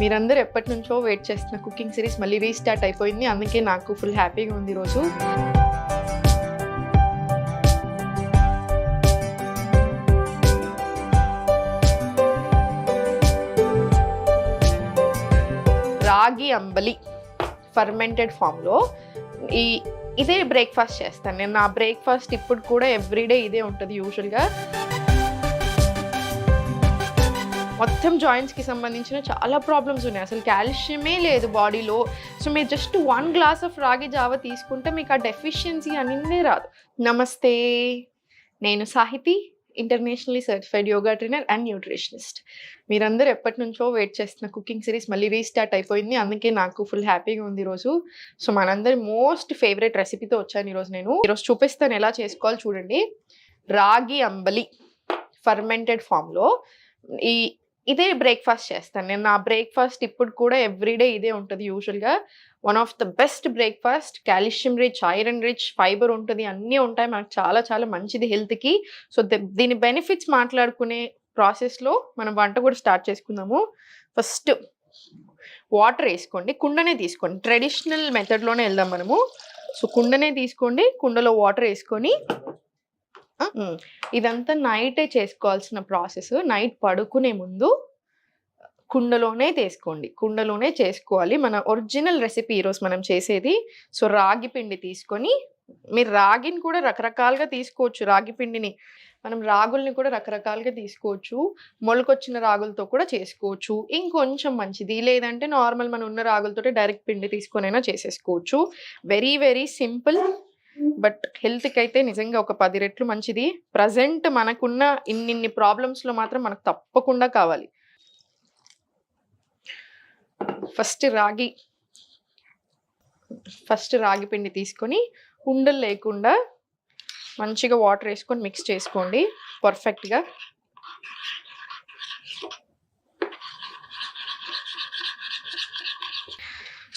మీరందరూ ఎప్పటినుంచో వెయిట్ చేస్తున్న కుకింగ్ సిరీస్ మళ్ళీ రీస్టార్ట్ అయిపోయింది. అందుకే నాకు ఫుల్ హ్యాపీగా ఉంది ఈరోజు. రాగి అంబలి ఫర్మెంటెడ్ ఫామ్లో ఇదే బ్రేక్ఫాస్ట్ చేస్తాను నేను. నా బ్రేక్ఫాస్ట్ ఇప్పుడు కూడా ఎవ్రీడే ఇదే ఉంటుంది యూజువల్గా. మొత్తం జాయింట్స్కి సంబంధించిన చాలా ప్రాబ్లమ్స్ ఉన్నాయి. అసలు కాల్షియమే లేదు బాడీలో. సో మీరు జస్ట్ 1 గ్లాస్ ఆఫ్ రాగి జావ తీసుకుంటే మీకు ఆ డెఫిషియన్సీ అనేది రాదు. నమస్తే, నేను Sahiti, internationally certified yoga trainer and nutritionist. మీరందరూ ఎప్పటి నుంచో వెయిట్ చేస్తున్న కుకింగ్ సిరీస్ మళ్ళీ రీస్టార్ట్ అయిపోయింది. అందుకే నాకు ఫుల్ హ్యాపీగా ఉంది ఈరోజు. సో మనందరి మోస్ట్ ఫేవరెట్ రెసిపీతో వచ్చాను ఈరోజు. ఈరోజు చూపిస్తాను ఎలా చేసుకోవాలి చూడండి. రాగి అంబలి ఫర్మెంటెడ్ ఫామ్లో ఇదే బ్రేక్ఫాస్ట్ చేస్తాను నేను. నా బ్రేక్ఫాస్ట్ ఇప్పుడు కూడా ఎవ్రీడే ఇదే ఉంటుంది యూజువల్గా. One of the best breakfast. Calcium rich, iron rich, fibre ఉంటుంది, అన్నీ ఉంటాయి. మనకు చాలా చాలా మంచిది హెల్త్కి. సో దీని బెనిఫిట్స్ మాట్లాడుకునే ప్రాసెస్లో మనం వంట కూడా స్టార్ట్ చేసుకుందాము. ఫస్ట్ వాటర్ వేసుకోండి, కుండనే తీసుకోండి. ట్రెడిషనల్ మెథడ్లోనే వెళ్దాం మనము. సో కుండనే తీసుకోండి, కుండలో వాటర్ వేసుకొని ఇదంతా నైటే చేసుకోవాల్సిన ప్రాసెస్. నైట్ పడుకునే ముందు కుండలోనే కుండలోనే చేసుకోవాలి. మన ఒరిజినల్ రెసిపీ ఈరోజు మనం చేసేది. సో రాగి పిండి తీసుకొని, మీరు రాగిని కూడా రకరకాలుగా తీసుకోవచ్చు. రాగి పిండిని మనం రాగుల్ని కూడా రకరకాలుగా తీసుకోవచ్చు. మొలకొచ్చిన రాగులతో కూడా చేసుకోవచ్చు, ఇంకొంచెం మంచిది. లేదంటే నార్మల్ మన ఉన్న రాగులతో డైరెక్ట్ పిండి తీసుకొనైనా చేసేసుకోవచ్చు. వెరీ వెరీ సింపుల్, బట్ హెల్త్కి అయితే నిజంగా ఒక 10 రెట్లు మంచిది. ప్రజెంట్ మనకున్న ఇన్ని ప్రాబ్లమ్స్లో మాత్రం మనకు తప్పకుండా కావాలి. ఫస్ట్ రాగి పిండి తీసుకొని ఉండలు లేకుండా మంచిగా వాటర్ వేసుకొని మిక్స్ చేసుకోండి పర్ఫెక్ట్గా.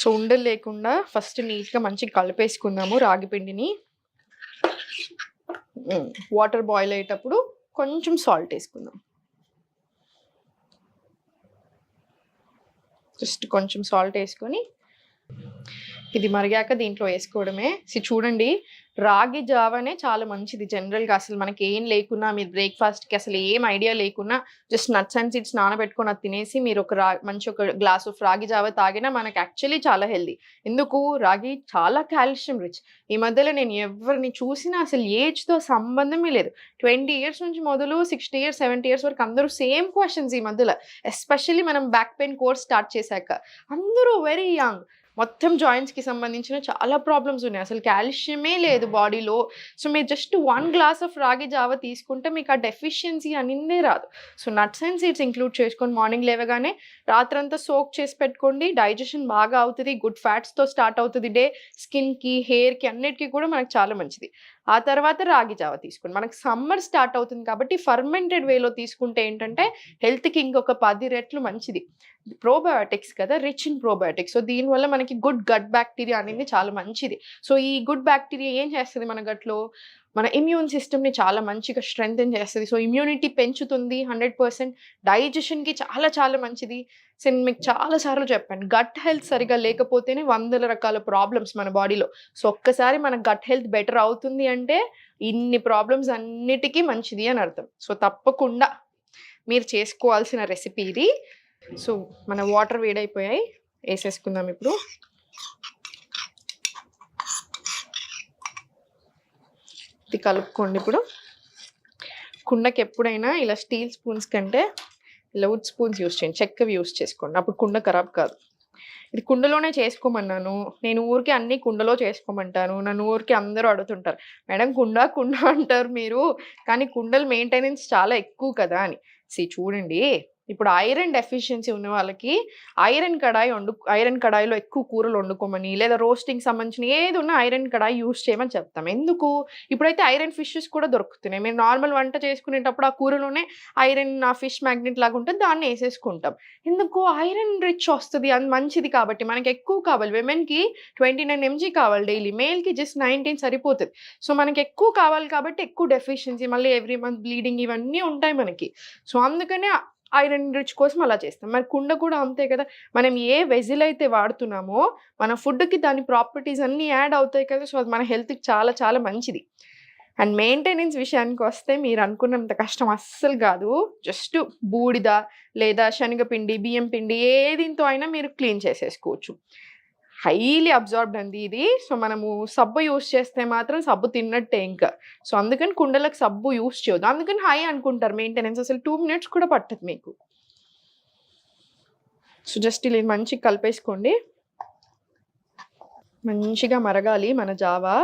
సో ఉండలు లేకుండా ఫస్ట్ నీట్గా మంచిగా కలిపేసుకుందాము రాగి పిండిని. వాటర్ బాయిల్ అయ్యేటప్పుడు కొంచెం సాల్ట్ వేసుకుందాం. జస్ట్ కొంచెం సాల్ట్ వేసుకొని ఇది మరిగాక దీంట్లో వేసుకోవడమే. చూడండి, రాగి జావనే చాలా మంచిది జనరల్గా. అసలు మనకి ఏం లేకున్నా, మీరు బ్రేక్ఫాస్ట్కి అసలు ఏం ఐడియా లేకున్నా జస్ట్ నట్స్ అండ్ సీడ్స్ నానబెట్టుకొని అది తినేసి మీరు మంచి ఒక గ్లాస్ ఆఫ్ రాగి జావ తాగినా మనకి యాక్చువల్లీ చాలా హెల్దీ. ఎందుకు? రాగి చాలా కాల్షియం రిచ్. ఈ మధ్యలో నేను ఎవరిని చూసినా అసలు ఏజ్తో సంబంధమే లేదు. 20 ఇయర్స్ నుంచి మొదలు 60 ఇయర్స్ 70 ఇయర్స్ వరకు అందరూ సేమ్ క్వశ్చన్స్ ఈ మధ్యలో. ఎస్పెషల్లీ మనం బ్యాక్ పెయిన్ కోర్స్ స్టార్ట్ చేశాక అందరూ వెరీ యంగ్. మొత్తం జాయింట్స్కి సంబంధించిన చాలా ప్రాబ్లమ్స్ ఉన్నాయి. అసలు కాల్షియమే లేదు బాడీలో. సో మీరు జస్ట్ 1 గ్లాస్ ఆఫ్ రాగి జావ తీసుకుంటే మీకు ఆ డెఫిషియన్సీ అనేది రాదు. So nuts and seeds include చేసుకొని మార్నింగ్ లేవగానే రాత్రంతా సోక్ చేసి పెట్టుకోండి. డైజెషన్ బాగా అవుతుంది. గుడ్ ఫ్యాట్స్తో స్టార్ట్ అవుతుంది డే. స్కిన్కి, హెయిర్కి అన్నిటికీ కూడా మనకు చాలా మంచిది. ఆ తర్వాత రాగి జావ తీసుకోండి. మనకు సమ్మర్ స్టార్ట్ అవుతుంది కాబట్టి ఫర్మెంటెడ్ వేలో తీసుకుంటే ఏంటంటే హెల్త్కి ఇంకొక 10 రెట్లు మంచిది. ప్రోబయోటిక్స్ కదా, రిచ్ ఇన్ ప్రోబయోటిక్స్. సో దీనివల్ల మనకి గుడ్ గట్ బ్యాక్టీరియా అనేది చాలా మంచిది. సో ఈ గుడ్ బ్యాక్టీరియా ఏం చేస్తుంది మన గట్లో? మన ఇమ్యూన్ సిస్టమ్ని చాలా మంచిగా స్ట్రెంగ్తెన్ చేస్తుంది. సో ఇమ్యూనిటీ పెంచుతుంది 100%. డైజెషన్కి చాలా చాలా మంచిది. సో నేను మీకు చాలాసార్లు చెప్పాను, గట్ హెల్త్ సరిగా లేకపోతేనే 100 రకాల ప్రాబ్లమ్స్ మన బాడీలో. సో ఒక్కసారి మన గట్ హెల్త్ బెటర్ అవుతుంది అంటే ఇన్ని ప్రాబ్లమ్స్ అన్నిటికీ మంచిది అని అర్థం. సో తప్పకుండా మీరు చేసుకోవాల్సిన రెసిపీ ఇది. సో మన వాటర్ వేడైపోయాయి, వేసేసుకుందాం ఇప్పుడు. ఇది కలుపుకోండి. ఇప్పుడు కుండకి ఎప్పుడైనా ఇలా స్టీల్ స్పూన్స్ కంటే ఇలా వుడ్ స్పూన్స్ యూస్ చేయండి, చెక్కవి యూస్ చేసుకోండి. అప్పుడు కుండ ఖరాబ్ కాదు. ఇది కుండలోనే చేసుకోమన్నాను నేను. ఊరికి అన్ని కుండలో చేసుకోమంటాను. నన్ను ఊరికి అందరూ అడుగుతుంటారు, మేడం కుండ అంటారు మీరు, కానీ కుండలు మెయింటెనెన్స్ చాలా ఎక్కువ కదా అని. చూడండి, ఇప్పుడు ఐరన్ డెఫిషియన్సీ ఉన్న వాళ్ళకి ఐరన్ కడాయిలో ఎక్కువ కూరలు వండుకోమని, లేదా రోస్టింగ్ సంబంధించిన ఏది ఉన్నా ఐరన్ కడాయి యూస్ చేయమని చెప్తాం. ఎందుకు? ఇప్పుడైతే ఐరన్ ఫిషెస్ కూడా దొరుకుతున్నాయి. మీరు నార్మల్ వంట చేసుకునేటప్పుడు ఆ కూరలోనే ఐరన్, ఆ ఫిష్ మ్యాగ్నెట్ లాగా ఉంటుంది, దాన్ని వేసేసుకుంటాం. ఎందుకు? ఐరన్ రిచ్ వస్తుంది, అది మంచిది కాబట్టి. మనకి ఎక్కువ కావాలి. విమెన్కి 29 mg కావాలి డైలీ, మేల్కి జస్ట్ 19 సరిపోతుంది. సో మనకి ఎక్కువ కావాలి కాబట్టి ఎక్కువ డెఫిషియన్సీ, మళ్ళీ ఎవ్రీ మంత్ బ్లీడింగ్ ఇవన్నీ ఉంటాయి మనకి. సో అందుకనే ఐరన్ రిచ్ కోసం అలా చేస్తాం. మరి కుండ కూడా అంతే కదా! మనం ఏ వెజిల్ అయితే వాడుతున్నామో మన ఫుడ్‌కి దాని ప్రాపర్టీస్ అన్నీ యాడ్ అవుతాయి కదా! సో, అది మన హెల్త్‌కి చాలా చాలా మంచిది. అండ్ మెయింటెనెన్స్ విషయానికొస్తే మీరనుకున్నంత కష్టం అస్సలు గాదు. జస్ట్ బూడిద లేదా శనగపిండి, బియ్యం పిండి ఏ దీంతో అయినా మీరు క్లీన్ చేసేసుకోవచ్చు. హైలీ అబ్జార్బ్డ్ అండి ఇది. సో, మనము సబ్బు యూజ్ చేస్తే మాత్రం సబ్బు తిన్నట్టే ఇంకా. సో, అందుకని కుండలకు సబ్బు యూజ్ చేయొద్దు. అందుకని హై అనుకుంటారు మెయింటెనెన్స్. అసలు 2 మినిట్స్ కూడా పట్టదు మీకు. సో, జస్ట్ ఇలా మంచిగా కలిపేసుకోండి. మంచిగా మరగాలి మన జావా.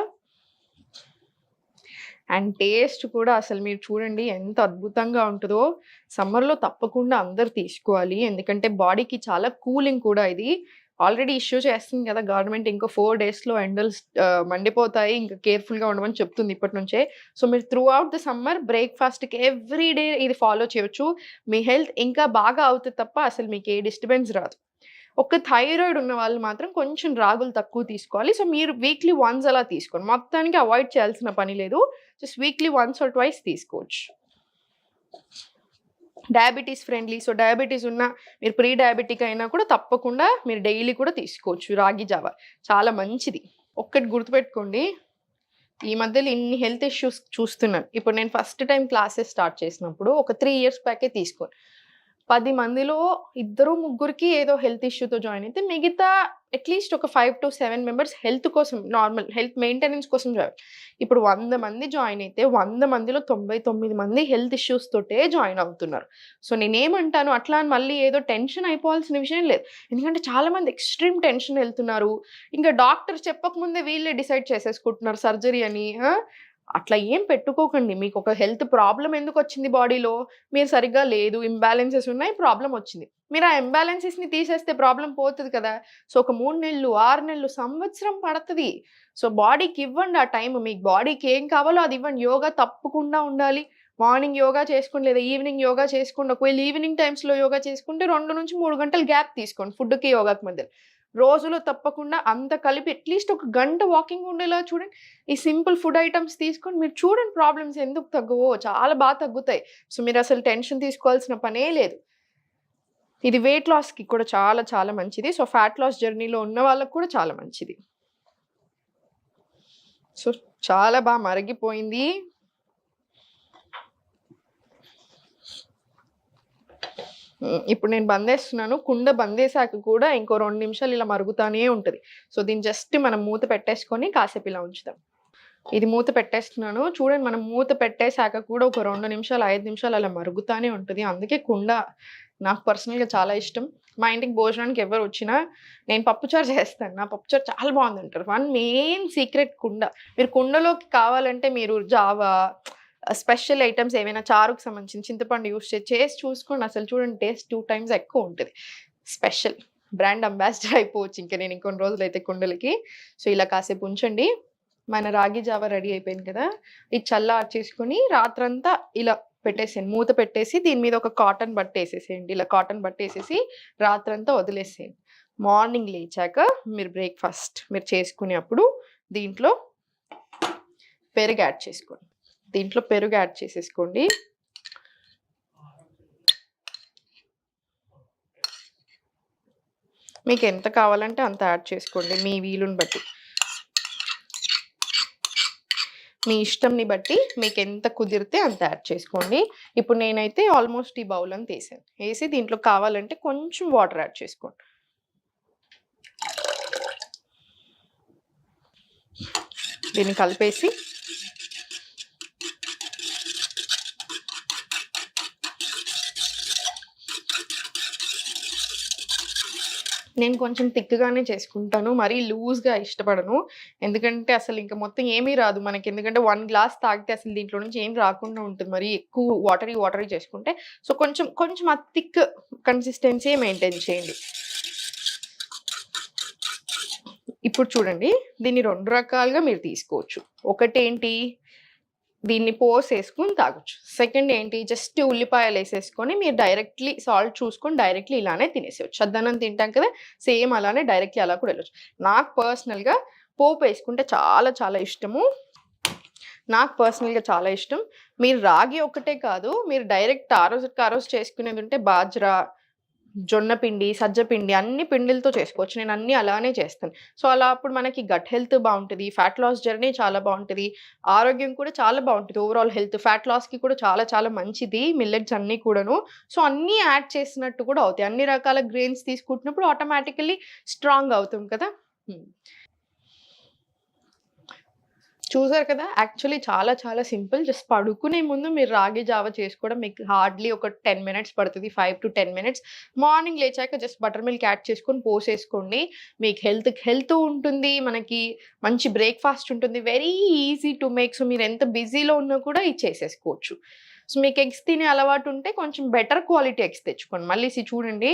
అండ్ టేస్ట్ కూడా అసలు మీరు చూడండి ఎంత అద్భుతంగా ఉంటదో. సమ్మర్‌లో తప్పకుండా అందరూ తీసుకోవాలి. ఎందుకంటే బాడీకి చాలా కూలింగ్ కూడా ఇది. ఆల్రెడీ ఇష్యూ చేస్తుంది కదా గవర్నమెంట్. ఇంకో 4 డేస్‌లో ఎండలు మండిపోతాయి. ఇంకా కేర్‌ఫుల్‌గా ఉండమని చెప్తుంది ఇప్పటి నుంచే. సో, మీరు త్రూ ఔట్ ద సమ్మర్ బ్రేక్‌ఫాస్ట్‌కి ఎవ్రీ డే ఇది ఫాలో చేయొచ్చు. మీ హెల్త్ ఇంకా బాగా అవుతది తప్ప అసలు మీకు ఏ డిస్టర్బెన్స్ రాదు. ఒక థైరాయిడ్ ఉన్న వాళ్ళు మాత్రం కొంచెం రాగులు తక్కువ తీసుకోవాలి. సో, మీరు వీక్లీ వన్స్ అలా తీసుకోండి. మొత్తానికి అవాయిడ్ చేయాల్సిన పని లేదు. Just weekly once or twice తీసుకోవచ్చు. Diabetes friendly. సో, డయాబెటీస్ ఉన్న మీరు ప్రీ డయాబెటిక్ అయినా కూడా తప్పకుండా మీరు డైలీ కూడా తీసుకోవచ్చు రాగి జావ. చాలా మంచిది. ఒక్కటి గుర్తుపెట్టుకోండి. ఈ మధ్యలో ఇన్ని హెల్త్ ఇష్యూస్ చూస్తున్నాను. ఇప్పుడు నేను ఫస్ట్ టైమ్ క్లాసెస్ స్టార్ట్ చేసినప్పుడు ఒక 3 ఇయర్స్ బ్యాకే తీసుకోను. 10 మందిలో ఇద్దరు ముగ్గురికి ఏదో హెల్త్ ఇష్యూతో జాయిన్ అయితే మిగతా అట్లీస్ట్ ఒక 5-7 మెంబర్స్ హెల్త్ కోసం నార్మల్ హెల్త్ మెయింటెనెన్స్ కోసం జాయిన్. ఇప్పుడు 100 మంది జాయిన్ అయితే 100 మందిలో 99 మంది హెల్త్ ఇష్యూస్ తోటే జాయిన్ అవుతున్నారు. సో, నేనేమంటాను అట్లా అని మళ్ళీ ఏదో టెన్షన్ అయిపోవాల్సిన విషయం లేదు. ఎందుకంటే చాలామంది ఎక్స్‌ట్రీమ్ టెన్షన్ వెళ్తున్నారు. ఇంకా డాక్టర్ చెప్పకముందే వీళ్ళే డిసైడ్ చేసేసుకుంటున్నారు సర్జరీ అని. అట్లా ఏం పెట్టుకోకండి. మీకు ఒక హెల్త్ ప్రాబ్లమ్ ఎందుకొచ్చింది బాడీలో? మీరు సరిగ్గా లేదు, ఇంబాలెన్సెస్ ఉన్నాయి, ప్రాబ్లమ్ వచ్చింది. మీరు ఆ ఇంబాలెన్సెస్‌ని తీసేస్తే ప్రాబ్లమ్ పోతది కదా! సో, ఒక 3 నెలలు, 6 నెలలు, సంవత్సరం పడతది. సో, బాడీకి ఇవ్వండి ఆ టైం. మీకు బాడీకి ఏం కావాలో అది ఇవ్వండి. యోగా తప్పకుండా ఉండాలి. మార్నింగ్ యోగా చేసుకోండి లేదా ఈవినింగ్ యోగా చేసుకోండి. ఒకవేళ ఈవినింగ్ టైమ్స్‌లో యోగా చేసుకుంటే 2-3 గంటలు గ్యాప్ తీసుకోండి ఫుడ్‌కి, యోగాకి మధ్యలో. రోజులో తప్పకుండా అంత కలిపి అట్లీస్ట్ ఒక గంట వాకింగ్ ఉండేలా చూడండి. ఈ సింపుల్ ఫుడ్ ఐటెమ్స్ తీసుకొని మీరు చూడండి ప్రాబ్లమ్స్ ఎందుకు తగ్గవో. చాలా బాగా తగ్గుతాయి. సో, మీరసలు టెన్షన్ తీసుకోవాల్సిన పనే లేదు. ఇది వెయిట్ లాస్‌కి కూడా చాలా చాలా మంచిది. సో, ఫ్యాట్ లాస్ జర్నీలో ఉన్న వాళ్ళకి కూడా చాలా మంచిది. సో, చాలా మరిగిపోయింది. ఇప్పుడు నేను బందేస్తున్నాను. కుండ బందేశాక కూడా ఇంకో 2 నిమిషాలు ఇలా మరుగుతానే ఉంటది. సో, దీన్ని జస్ట్ మనం మూత పెట్టేసుకొని కాసేపు ఇలా ఉంచుదాం. ఇది మూత పెట్టేస్తున్నాను. చూడండి మనం మూత పెట్టేశాక కూడా ఒక 2 నిమిషాలు, 5 నిమిషాలు అలా మరుగుతానే ఉంటది. అందుకే కుండ నాకు పర్సనల్‌గా చాలా ఇష్టం. మా ఇంటికి భోజనానికి ఎవరు వచ్చినా నేను పప్పుచారు చేస్తాను. నా పప్పుచారు చాలా బాగుందంటారు. వన్ మెయిన్ సీక్రెట్ కుండ. మీరు కుండలోకి కావాలంటే మీరు జావా స్పెషల్ ఐటెమ్స్ ఏవైనా చారుకు సంబంధించిన చింతపండు యూజ్ చేసి చూసుకోండి. అసలు చూడండి టేస్ట్ 2 టైమ్స్ ఎక్కువ ఉంటది. స్పెషల్ బ్రాండ్ అంబాసిడర్ అయిపోవచ్చు ఇంక నేను ఇంకొన్ని రోజులైతే కుండలకి. సో, ఇలా కాసేపు ఉంచండి. మన రాగి జావ రెడీ అయిపోయింది కదా! ఇది చల్లార్చేసుకొని రాత్రంతా ఇలా పెట్టేసేయండి. మూత పెట్టేసి దీని మీద ఒక కాటన్ బట్ట ఏసేసేయండి. ఇలా కాటన్ బట్ట ఏసేసి రాత్రంతా వదిలేసేయండి. మార్నింగ్ లేచాక మీరు బ్రేక్‌ఫాస్ట్ మీరు చేసుకునేప్పుడు దీంట్లో పెరుగు యాడ్ చేసుకోండి. దీంట్లో పెరుగు యాడ్ చేసేసుకోండి. మీకు ఎంత కావాలంటే అంత యాడ్ చేసుకోండి మీ వీలుని బట్టి. మీ ఇష్టంని బట్టి మీకు ఎంత కుదిరితే అంత యాడ్ చేసుకోండి. ఇప్పుడు నేనైతే ఆల్మోస్ట్ ఈ బౌల్ అంతా ఏసాను. ఏసి దీంట్లో కావాలంటే కొంచెం వాటర్ యాడ్ చేసుకోండి. దీన్ని కలిపేసి నేను కొంచెం థిక్‌గానే చేసుకుంటాను. మరీ లూజ్‌గా ఇష్టపడను. ఎందుకంటే అసలు ఇంక మొత్తం ఏమీ రాదు మనకి. ఎందుకంటే 1 గ్లాస్ తాగితే అసలు దీంట్లో నుంచి ఏం రాకుండా ఉంటుంది. మరీ ఎక్కువ వాటరీ చేసుకుంటే. సో, కొంచెం ఆ థిక్ కన్సిస్టెన్సీ మెయింటైన్ చేయండి. ఇప్పుడు చూడండి దీన్ని 2 రకాలుగా మీరు తీసుకోవచ్చు. ఒకటేంటి దీన్ని పోసేసుకొని తాగొచ్చు. సెకండ్ ఏంటి జస్ట్ ఉల్లిపాయలేసేసుకొని మీరు డైరెక్ట్‌లీ సాల్ట్ చూసుకొని డైరెక్ట్‌లీ ఇలానే తినేసేయొచ్చు. చద్దన్నం తింటాం కదా! సేమ్ అలానే డైరెక్ట్‌లీ అలా కూడా వెళ్ళొచ్చు. నాకు పర్సనల్‌గా పోపేసుకుంటే చాలా చాలా ఇష్టము. నాకు పర్సనల్‌గా చాలా ఇష్టం. మీరు రాగి ఒక్కటే కాదు, మీరు డైరెక్ట్ ఆ రోజుకి ఆ రోజు చేసుకునేది ఉంటే బాజ్రా, జొన్న పిండి, సజ్జ పిండి అన్ని పిండిలతో చేసుకోవచ్చు. నేను అన్నీ అలానే చేస్తాను. సో, అలా అప్పుడు మనకి గట్ హెల్త్ బావుంటది. ఫ్యాట్ లాస్ జర్నీ చాలా బావుంటది. ఆరోగ్యం కూడా చాలా బావుంటది. ఓవరాల్ హెల్త్ ఫ్యాట్ లాస్‌కి కూడా చాలా చాలా మంచిది మిల్లెట్స్ అన్నీ కూడాను. సో, అన్నీ యాడ్ చేసినట్టు కూడా అవుతాయి. అన్ని రకాల గ్రెయిన్స్ తీసుకుంటున్నప్పుడు ఆటోమేటికల్లీ స్ట్రాంగ్ అవుతాం కదా! హ్మ్. చూసారు కదా! యాక్చువల్లీ చాలా చాలా సింపుల్. జస్ట్ పడుకునే ముందు మీరు రాగి జావ చేసుకోవడం మీకు హార్డ్‌లీ ఒక 10 మినిట్స్ పడతది. 5-10 మినిట్స్. మార్నింగ్ లేచాక జస్ట్ బటర్ మిల్క్ యాడ్ చేసుకొని పోసేసుకోండి. మీకు హెల్త్ ఉంటుంది. మనకి మంచి బ్రేక్‌ఫాస్ట్ ఉంటుంది. Very easy to make. So, మీరు ఎంత బిజీలో ఉన్నా కూడా ఇది చేసేసుకోవచ్చు. సో, మీకు ఎగ్స్ తినే అలవాటు ఉంటే కొంచెం బెటర్ క్వాలిటీ ఎగ్స్ తెచ్చుకోండి. మళ్ళీ చూడండి,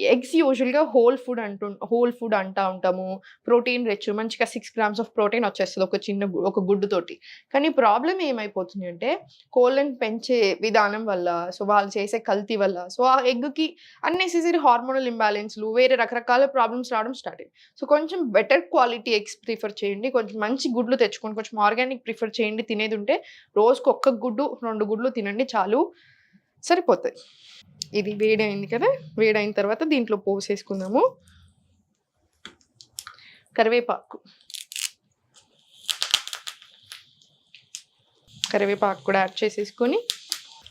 ఎగ్స్ యూజువల్‌గా హోల్ ఫుడ్ అంటా ఉంటాము. ప్రోటీన్ రిచ్ మంచిగా 6 గ్రామ్స్ ఆఫ్ ప్రోటీన్ వచ్చేస్తది ఒక చిన్న ఒక గుడ్డు తోటి. కానీ ప్రాబ్లమ్ ఏమైపోతుంది అంటే కోళ్ళని పెంచే విధానం వల్ల, సో వాళ్ళు చేసే కల్తీ వల్ల, సో ఆ ఎగ్‌కి అన్నెసెసరీ హార్మోనల్ ఇంబాలెన్స్‌లు వేరే రకరకాల ప్రాబ్లమ్స్ రావడం స్టార్ట్ అయ్యాయి. సో కొంచెం బెటర్ క్వాలిటీ ఎగ్స్ ప్రిఫర్ చేయండి. కొంచెం మంచి గుడ్లు తెచ్చుకోండి. కొంచెం ఆర్గానిక్ ప్రిఫర్ చేయండి. తినేదుంటే రోజుకి ఒక్క గుడ్డు, 2 గుడ్లు తినండి చాలు. సరిపోతది. ఇది వేడయింది కదా! వేడయిన తర్వాత దీంట్లో పోసేసుకుందాము. కరివేపాకు. కరివేపాకు కూడా యాడ్ చేసేసుకొని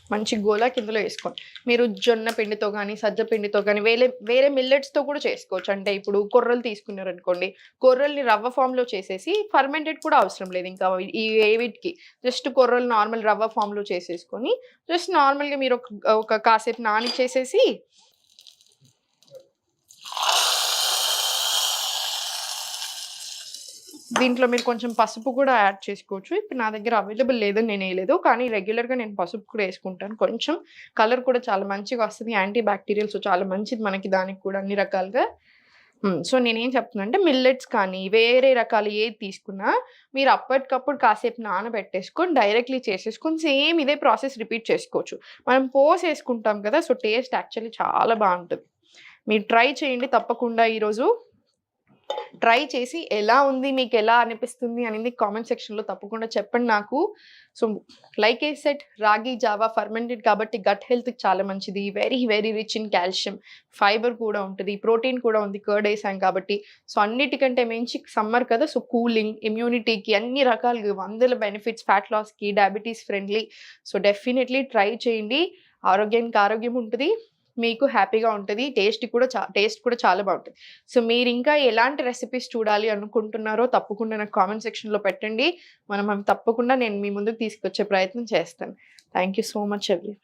మంచి గోల కిందలో ఏసుకోండి. మీరు జొన్న పిండితో గానీ, సజ్జ పిండితో గానీ వేరే మిల్లెట్స్‌తో కూడా చేసుకోవచ్చు. అంటే ఇప్పుడు కొర్రలు తీసుకున్నారనుకోండి, కొర్రల్ని రవ్వ ఫామ్‌లో చేసేసి ఫర్మెంటెడ్ కూడా అవసరం లేదు ఇంకా ఈ వీటికి. జస్ట్ కొర్రలు నార్మల్ రవ్వ ఫామ్‌లో చేసేసుకొని, జస్ట్ నార్మల్‌గా మీరు ఒక కాసేపు నానిచ్చేసేసి దీంట్లో మీరు కొంచెం పసుపు కూడా యాడ్ చేసుకోవచ్చు. ఇప్పుడు నా దగ్గర అవైలబుల్ లేదని నేనేయలేదు. కానీ రెగ్యులర్‌గా నేను పసుపు కూడా యేసుకుంటాను. కొంచెం కలర్ కూడా చాలా మంచిగా వస్తది. యాంటీ బ్యాక్టీరియల్ సో చాలా మంచిది మనకి దానికి కూడా అన్ని రకాలుగా. సో నేనేం చెప్తున్నానంటే మిల్లెట్స్ కానీ, వేరే రకాలు ఏది తీసుకున్నా మీరు అప్పటికప్పుడు కాసేపు నానబెట్టేసుకొని డైరెక్ట్‌లీ చేసేసుకొని సేమ్ ఇదే ప్రాసెస్ రిపీట్ చేసుకోవచ్చు. మనం పోసేసుకుంటాం కదా! సో టేస్ట్ యాక్చువల్లీ చాలా బావుంటది. మీరు ట్రై చేయండి తప్పకుండా ఈరోజు. ట్రై చేసి ఎలా ఉంది? మీకెలా అనిపిస్తుంది? అనేది కామెంట్ సెక్షన్‌లో తప్పకుండా చెప్పండి నాకు. సో, లైక్ ఐ సెడ్ రాగి జావా ఫర్మెంటెడ్ కాబట్టి గట్ హెల్త్‌కి చాలా మంచిది. Very, very rich in calcium. Fibre కూడా ఉంటది. ప్రోటీన్ కూడా ఉంది. కర్డ్ ఏసాం కాబట్టి. సో, అన్నిటికంటే మించి సమ్మర్ కదా! సో, కూలింగ్, ఇమ్యూనిటీకి అన్ని రకాలుగా వందల బెనిఫిట్స్ ఫ్యాట్ లాస్‌కి, diabetes friendly. So, definitely try చేయండి. ఆరోగ్యానికి ఆరోగ్యం ఉంటది. మీకు హ్యాపీగా ఉంటది. టేస్ట్ కూడా చాలా బావుంటది. సో, మీరింకా ఎలాంటి రెసిపీస్ చూడాలి అనుకుంటున్నారో తప్పకుండా నాకు కామెంట్ సెక్షన్‌లో పెట్టండి. అవి తప్పకుండా నేను మీ ముందుకు తీసుకొచ్చే ప్రయత్నం చేస్తాను. Thank you so much everyone.